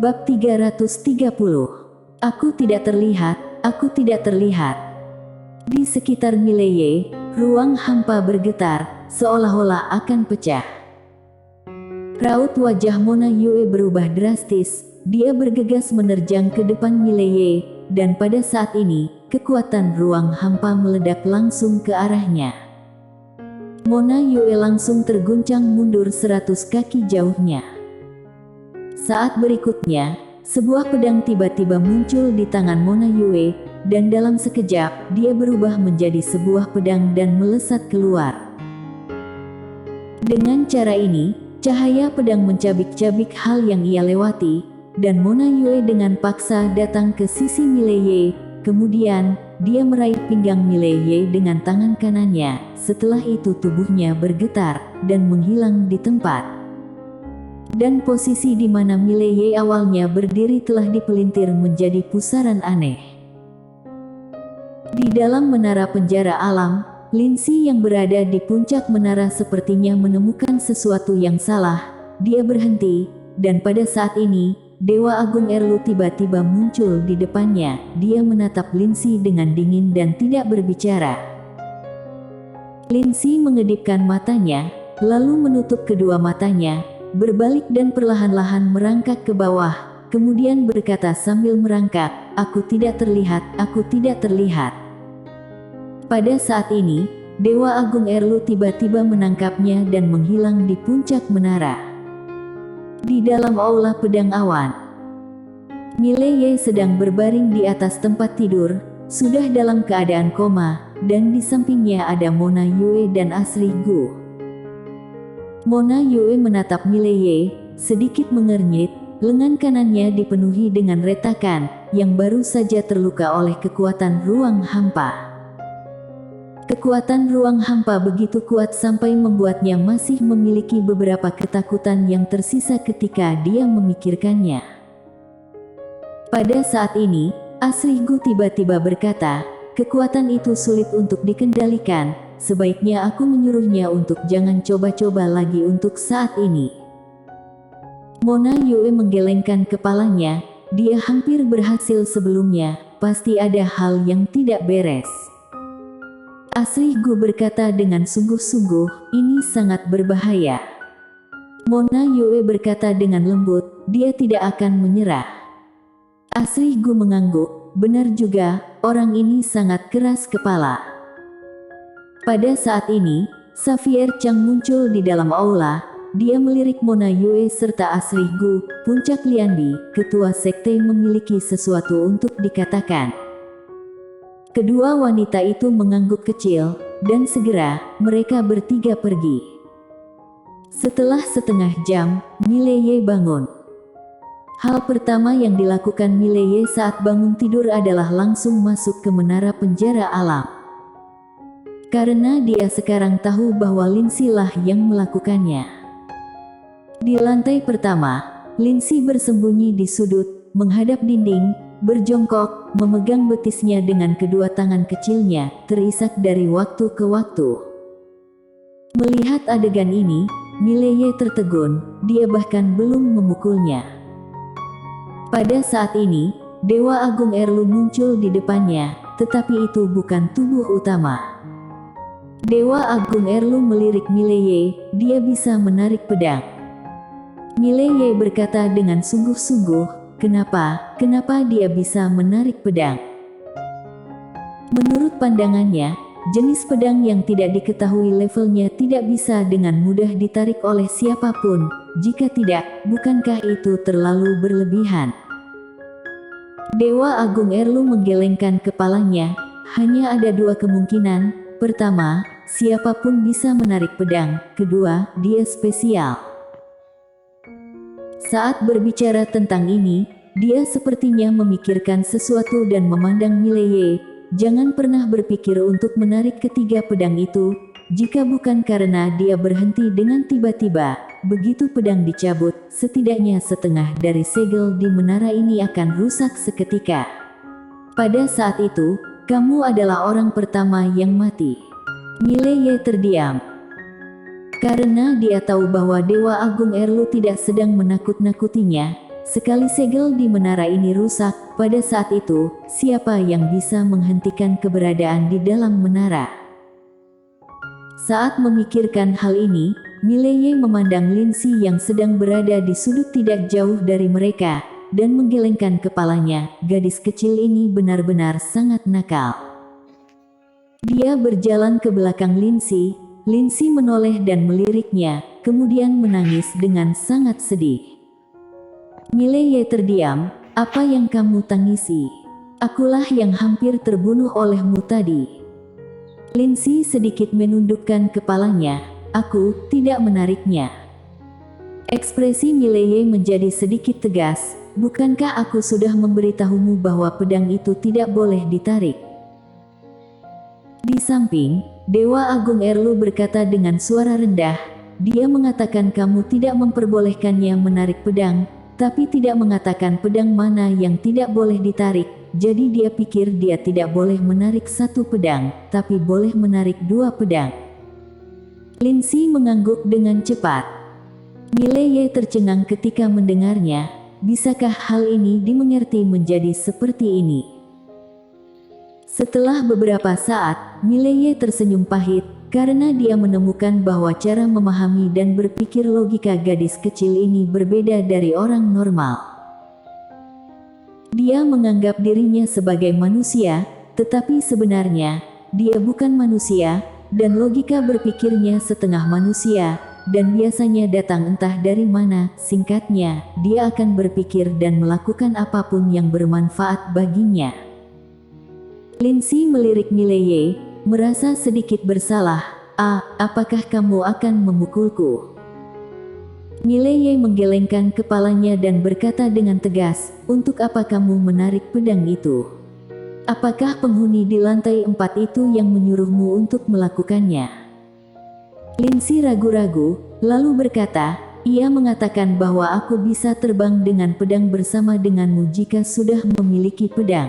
Bab 330. Aku tidak terlihat, aku tidak terlihat. Di sekitar Mileye, ruang hampa bergetar, seolah-olah akan pecah. Raut wajah Mona Yue berubah drastis, dia bergegas menerjang ke depan Mileye, dan pada saat ini, kekuatan ruang hampa meledak langsung ke arahnya. Mona Yue langsung terguncang mundur 100 kaki jauhnya. Saat berikutnya, sebuah pedang tiba-tiba muncul di tangan Mona Yue, dan dalam sekejap, dia berubah menjadi sebuah pedang dan melesat keluar. Dengan cara ini, cahaya pedang mencabik-cabik hal yang ia lewati, dan Mona Yue dengan paksa datang ke sisi Mileye. Kemudian, dia meraih pinggang Mileye dengan tangan kanannya. Setelah itu tubuhnya bergetar, dan menghilang di tempat. Dan posisi di mana Mileye awalnya berdiri telah dipelintir menjadi pusaran aneh. Di dalam menara penjara alam, Lin Si yang berada di puncak menara sepertinya menemukan sesuatu yang salah. Dia berhenti, dan pada saat ini, Dewa Agung Erlu tiba-tiba muncul di depannya. Dia menatap Lin Si dengan dingin dan tidak berbicara. Lin Si mengedipkan matanya, lalu menutup kedua matanya, berbalik dan perlahan-lahan merangkak ke bawah, kemudian berkata sambil merangkak, "Aku tidak terlihat, aku tidak terlihat." Pada saat ini, Dewa Agung Erlu tiba-tiba menangkapnya dan menghilang di puncak menara. Di dalam aula pedang awan, Mileye sedang berbaring di atas tempat tidur, sudah dalam keadaan koma, dan di sampingnya ada Mona Yue dan Asri Gu. Mona Yue menatap Mileye, sedikit mengernyit, lengan kanannya dipenuhi dengan retakan, yang baru saja terluka oleh kekuatan ruang hampa. Kekuatan ruang hampa begitu kuat sampai membuatnya masih memiliki beberapa ketakutan yang tersisa ketika dia memikirkannya. Pada saat ini, Asri Gu tiba-tiba berkata, "Kekuatan itu sulit untuk dikendalikan. Sebaiknya aku menyuruhnya untuk jangan coba-coba lagi untuk saat ini." Mona Yue menggelengkan kepalanya, dia hampir berhasil sebelumnya, pasti ada hal yang tidak beres. Asri Gu berkata dengan sungguh-sungguh, "Ini sangat berbahaya." Mona Yue berkata dengan lembut, "Dia tidak akan menyerah." Asri Gu mengangguk, "Benar juga, orang ini sangat keras kepala." Pada saat ini, Xavier Chang muncul di dalam aula. Dia melirik Mona Yue serta Asri Gu. Puncak Liandi, ketua sekte, memiliki sesuatu untuk dikatakan. Kedua wanita itu mengangguk kecil, dan segera, mereka bertiga pergi. Setelah setengah jam, Mileye bangun. Hal pertama yang dilakukan Mileye saat bangun tidur adalah langsung masuk ke menara penjara alam. Karena dia sekarang tahu bahwa Lin Si lah yang melakukannya. Di lantai pertama, Lin Si bersembunyi di sudut, menghadap dinding, berjongkok, memegang betisnya dengan kedua tangan kecilnya, terisak dari waktu ke waktu. Melihat adegan ini, Mileye tertegun, dia bahkan belum memukulnya. Pada saat ini, Dewa Agung Erlu muncul di depannya, tetapi itu bukan tubuh utama. Dewa Agung Erlu melirik Mileye, dia bisa menarik pedang. Mileye berkata dengan sungguh-sungguh, kenapa dia bisa menarik pedang? Menurut pandangannya, jenis pedang yang tidak diketahui levelnya tidak bisa dengan mudah ditarik oleh siapapun. Jika tidak, bukankah itu terlalu berlebihan? Dewa Agung Erlu menggelengkan kepalanya, hanya ada dua kemungkinan. Pertama, siapapun bisa menarik pedang. Kedua, dia spesial. Saat berbicara tentang ini, dia sepertinya memikirkan sesuatu dan memandang Mileye. Jangan pernah berpikir untuk menarik ketiga pedang itu, jika bukan karena dia berhenti dengan tiba-tiba. Begitu pedang dicabut, setidaknya setengah dari segel di menara ini akan rusak seketika. Pada saat itu, kamu adalah orang pertama yang mati. Mileye terdiam. Karena dia tahu bahwa Dewa Agung Erlu tidak sedang menakut-nakutinya, sekali segel di menara ini rusak, pada saat itu, siapa yang bisa menghentikan keberadaan di dalam menara? Saat memikirkan hal ini, Mileye memandang Lindsay yang sedang berada di sudut tidak jauh dari mereka, dan menggelengkan kepalanya. Gadis kecil ini benar-benar sangat nakal. Dia berjalan ke belakang Lindsay. Lindsay menoleh dan meliriknya, kemudian menangis dengan sangat sedih. Mileye terdiam. Apa yang kamu tangisi? Akulah yang hampir terbunuh olehmu tadi. Lindsay sedikit menundukkan kepalanya. Aku tidak menariknya. Ekspresi Mileye menjadi sedikit tegas. Bukankah aku sudah memberitahumu bahwa pedang itu tidak boleh ditarik? Di samping, Dewa Agung Erlu berkata dengan suara rendah. Dia mengatakan kamu tidak memperbolehkannya menarik pedang, tapi tidak mengatakan pedang mana yang tidak boleh ditarik. Jadi dia pikir dia tidak boleh menarik satu pedang, tapi boleh menarik dua pedang. Lindsay mengangguk dengan cepat. Mileye tercengang ketika mendengarnya. Bisakah hal ini dimengerti menjadi seperti ini? Setelah beberapa saat, Mileye tersenyum pahit, karena dia menemukan bahwa cara memahami dan berpikir logika gadis kecil ini berbeda dari orang normal. Dia menganggap dirinya sebagai manusia, tetapi sebenarnya, dia bukan manusia, dan logika berpikirnya setengah manusia, dan biasanya datang entah dari mana. Singkatnya, dia akan berpikir dan melakukan apapun yang bermanfaat baginya. Lindsay melirik Mileye, merasa sedikit bersalah. Apakah kamu akan memukulku? Mileye menggelengkan kepalanya dan berkata dengan tegas, untuk apa kamu menarik pedang itu? Apakah penghuni di lantai 4 itu yang menyuruhmu untuk melakukannya? Lindsay ragu-ragu, lalu berkata, ia mengatakan bahwa aku bisa terbang dengan pedang bersama denganmu jika sudah memiliki pedang.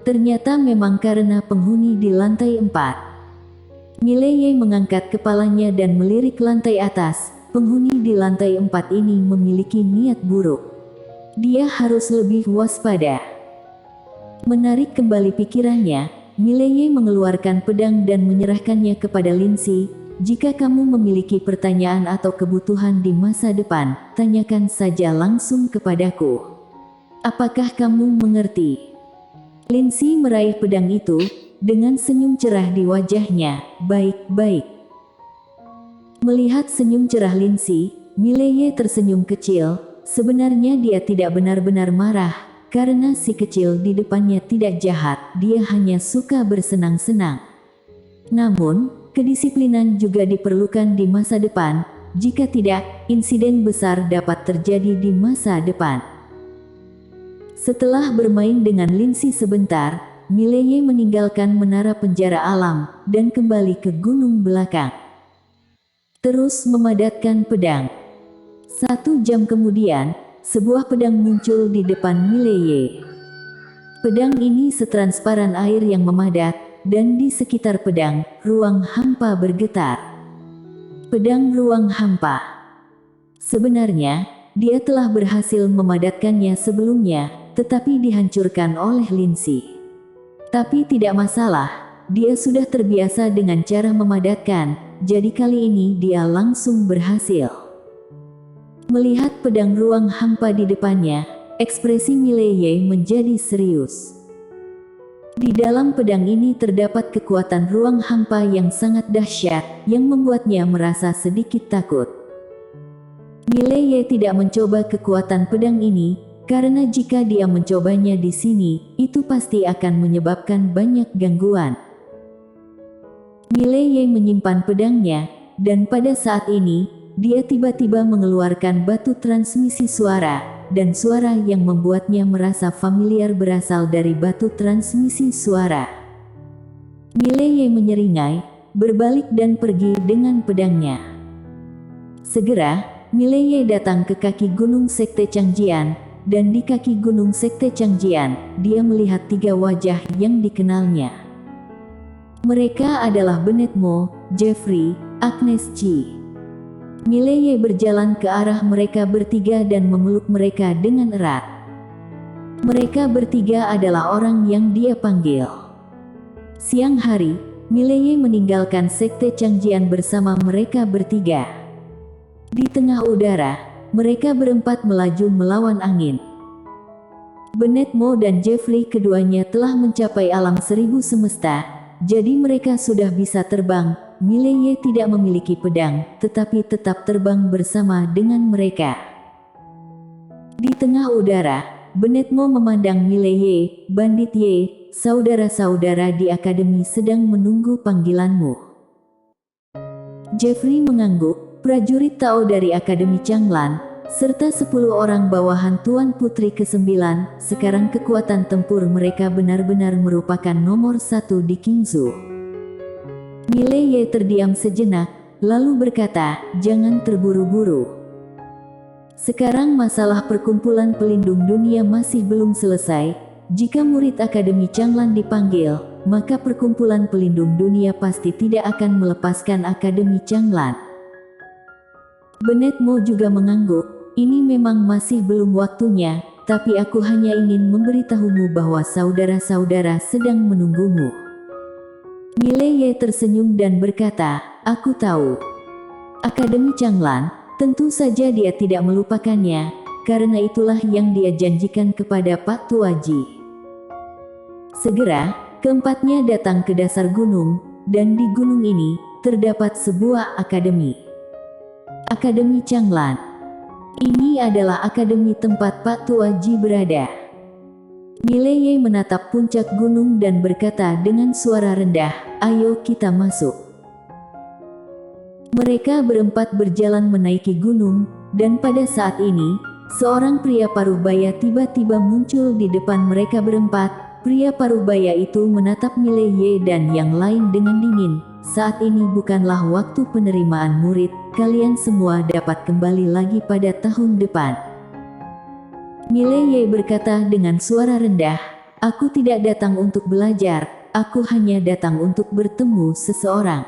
Ternyata memang karena penghuni di lantai 4. Mileye mengangkat kepalanya dan melirik lantai atas. Penghuni di lantai 4 ini memiliki niat buruk. Dia harus lebih waspada. Menarik kembali pikirannya, Mileye mengeluarkan pedang dan menyerahkannya kepada Lindsay. Jika kamu memiliki pertanyaan atau kebutuhan di masa depan, tanyakan saja langsung kepadaku. Apakah kamu mengerti? Lindsay meraih pedang itu, dengan senyum cerah di wajahnya. Baik-baik. Melihat senyum cerah Lindsay, Mileye tersenyum kecil. Sebenarnya dia tidak benar-benar marah. Karena si kecil di depannya tidak jahat, dia hanya suka bersenang-senang. Namun, kedisiplinan juga diperlukan di masa depan. Jika tidak, insiden besar dapat terjadi di masa depan. Setelah bermain dengan Lindsay sebentar, Mileye meninggalkan menara penjara alam dan kembali ke gunung belakang. Terus memadatkan pedang. 1 jam kemudian, sebuah pedang muncul di depan Mileye. Pedang ini setransparan air yang memadat, dan di sekitar pedang, ruang hampa bergetar. Pedang ruang hampa. Sebenarnya, dia telah berhasil memadatkannya sebelumnya, tetapi dihancurkan oleh Lindsay. Tapi tidak masalah, dia sudah terbiasa dengan cara memadatkan, jadi kali ini dia langsung berhasil. Melihat pedang ruang hampa di depannya, ekspresi Mileye menjadi serius. Di dalam pedang ini terdapat kekuatan ruang hampa yang sangat dahsyat, yang membuatnya merasa sedikit takut. Mileye tidak mencoba kekuatan pedang ini, karena jika dia mencobanya di sini, itu pasti akan menyebabkan banyak gangguan. Mileye menyimpan pedangnya, dan pada saat ini, dia tiba-tiba mengeluarkan batu transmisi suara, dan suara yang membuatnya merasa familiar berasal dari batu transmisi suara. Mileye menyeringai, berbalik dan pergi dengan pedangnya. Segera, Mileye datang ke kaki Gunung Sekte Changjian, dan di kaki Gunung Sekte Changjian, dia melihat 3 wajah yang dikenalnya. Mereka adalah Bennett Mo, Jeffrey, Agnes Chi. Mileye berjalan ke arah mereka bertiga dan memeluk mereka dengan erat. Mereka bertiga adalah orang yang dia panggil. Siang hari, Mileye meninggalkan sekte Changjian bersama mereka bertiga. Di tengah udara, mereka berempat melaju melawan angin. Bennett Mo dan Jeffrey keduanya telah mencapai alam seribu semesta, jadi mereka sudah bisa terbang. Mileye tidak memiliki pedang, tetapi tetap terbang bersama dengan mereka. Di tengah udara, Bennett Mo memandang Mileye, Bandit Ye, saudara-saudara di akademi sedang menunggu panggilanmu. Jeffrey mengangguk, prajurit Tao dari Akademi Changlan, serta 10 orang bawahan Tuan Putri ke-9, sekarang kekuatan tempur mereka benar-benar merupakan nomor 1 di Qingzhou. Mileye terdiam sejenak, lalu berkata, jangan terburu-buru. Sekarang masalah perkumpulan pelindung dunia masih belum selesai. Jika murid Akademi Changlan dipanggil, maka perkumpulan pelindung dunia pasti tidak akan melepaskan Akademi Changlan. Bennett Mo juga mengangguk, ini memang masih belum waktunya, tapi aku hanya ingin memberitahumu bahwa saudara-saudara sedang menunggumu. Mileye tersenyum dan berkata, aku tahu. Akademi Changlan, tentu saja dia tidak melupakannya, karena itulah yang dia janjikan kepada Pak Tuaji. Segera, keempatnya datang ke dasar gunung, dan di gunung ini, terdapat sebuah akademi. Akademi Changlan. Ini adalah akademi tempat Pak Tuaji berada. Mileye menatap puncak gunung dan berkata dengan suara rendah, ayo kita masuk. Mereka berempat berjalan menaiki gunung, dan pada saat ini, seorang pria parubaya tiba-tiba muncul di depan mereka berempat. Pria parubaya itu menatap Mileye dan yang lain dengan dingin. Saat ini bukanlah waktu penerimaan murid, kalian semua dapat kembali lagi pada tahun depan. Mileye berkata dengan suara rendah, aku tidak datang untuk belajar, aku hanya datang untuk bertemu seseorang.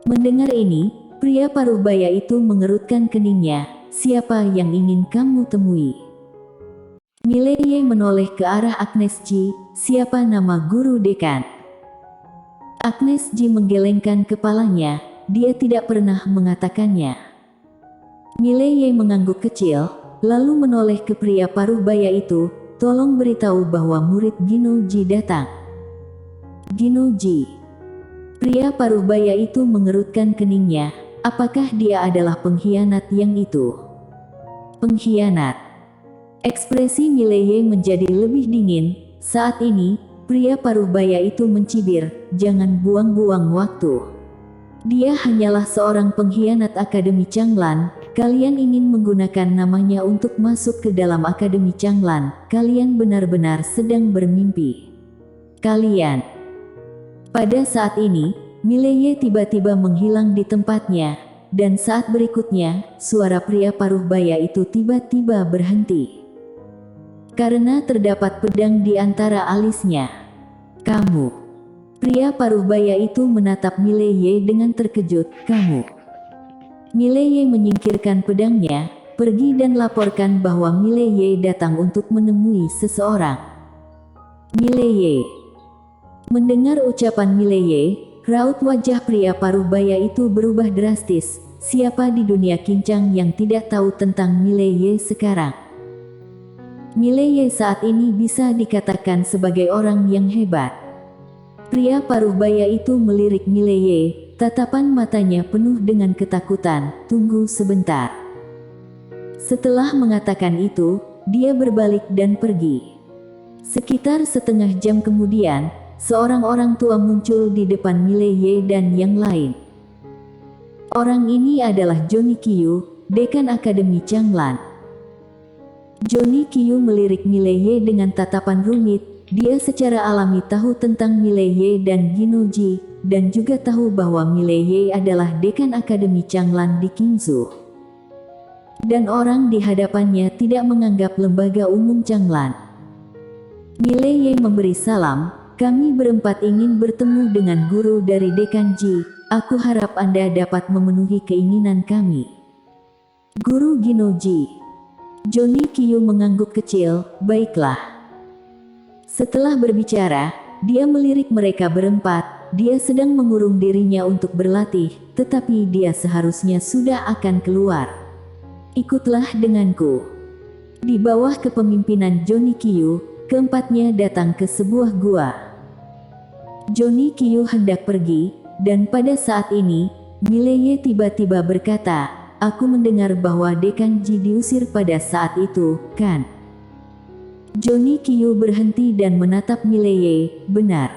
Mendengar ini, pria parubaya itu mengerutkan keningnya, siapa yang ingin kamu temui? Mileye menoleh ke arah Agnes Ji, siapa nama guru dekan? Agnes Ji menggelengkan kepalanya, dia tidak pernah mengatakannya. Mileye mengangguk kecil, lalu menoleh ke pria parubaya itu, tolong beritahu bahwa murid Gino Ji datang. Gino Ji. Pria parubaya itu mengerutkan keningnya, apakah dia adalah pengkhianat yang itu? Pengkhianat. Ekspresi Mileye menjadi lebih dingin. Saat ini, pria parubaya itu mencibir, jangan buang-buang waktu. Dia hanyalah seorang pengkhianat Akademi Changlan. Kalian ingin menggunakan namanya untuk masuk ke dalam Akademi Changlan. Kalian benar-benar sedang bermimpi. Kalian. Pada saat ini, Mileye tiba-tiba menghilang di tempatnya, dan saat berikutnya, suara pria parubaya itu tiba-tiba berhenti. Karena terdapat pedang di antara alisnya. Kamu. Pria parubaya itu menatap Mileye dengan terkejut, kamu. Mileye menyingkirkan pedangnya, pergi dan laporkan bahwa Mileye datang untuk menemui seseorang. Mileye. Mendengar ucapan Mileye, raut wajah pria parubaya itu berubah drastis. Siapa di dunia Qincang yang tidak tahu tentang Mileye sekarang? Mileye saat ini bisa dikatakan sebagai orang yang hebat. Pria parubaya itu melirik Mileye, tatapan matanya penuh dengan ketakutan. Tunggu sebentar. Setelah mengatakan itu, dia berbalik dan pergi. Sekitar setengah jam kemudian, seorang orang tua muncul di depan Mileye dan yang lain. Orang ini adalah Johnny Qiu, dekan Akademi Changlan. Johnny Qiu melirik Mileye dengan tatapan rumit. Dia secara alami tahu tentang Mileye dan Gino Ji, dan juga tahu bahwa Mileye adalah dekan Akademi Changlan di Qingzhou. Dan orang di hadapannya tidak menganggap lembaga umum Changlan. Mileye memberi salam, kami berempat ingin bertemu dengan guru dari Dekan Ji. Aku harap Anda dapat memenuhi keinginan kami. Guru Ginoji. Johnny Kyu mengangguk kecil, baiklah. Setelah berbicara, dia melirik mereka berempat. Dia sedang mengurung dirinya untuk berlatih, tetapi dia seharusnya sudah akan keluar. Ikutlah denganku. Di bawah kepemimpinan Johnny Kyu, keempatnya datang ke sebuah gua. Johnny Kyu hendak pergi, dan pada saat ini, Mileye tiba-tiba berkata, aku mendengar bahwa Dekan Ji diusir pada saat itu, kan? Johnny Kyu berhenti dan menatap Mileye, benar.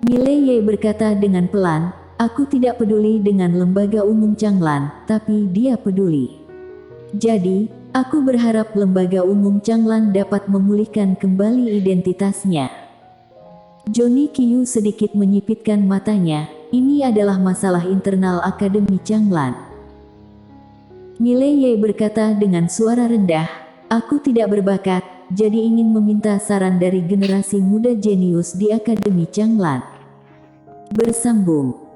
Mileye berkata dengan pelan, aku tidak peduli dengan lembaga umum Changlan, tapi dia peduli. Jadi, aku berharap lembaga umum Changlan dapat memulihkan kembali identitasnya. Johnny Kyu sedikit menyipitkan matanya, ini adalah masalah internal Akademi Changlan. Mileye berkata dengan suara rendah, aku tidak berbakat, jadi ingin meminta saran dari generasi muda jenius di Akademi Changlan. Bersambung.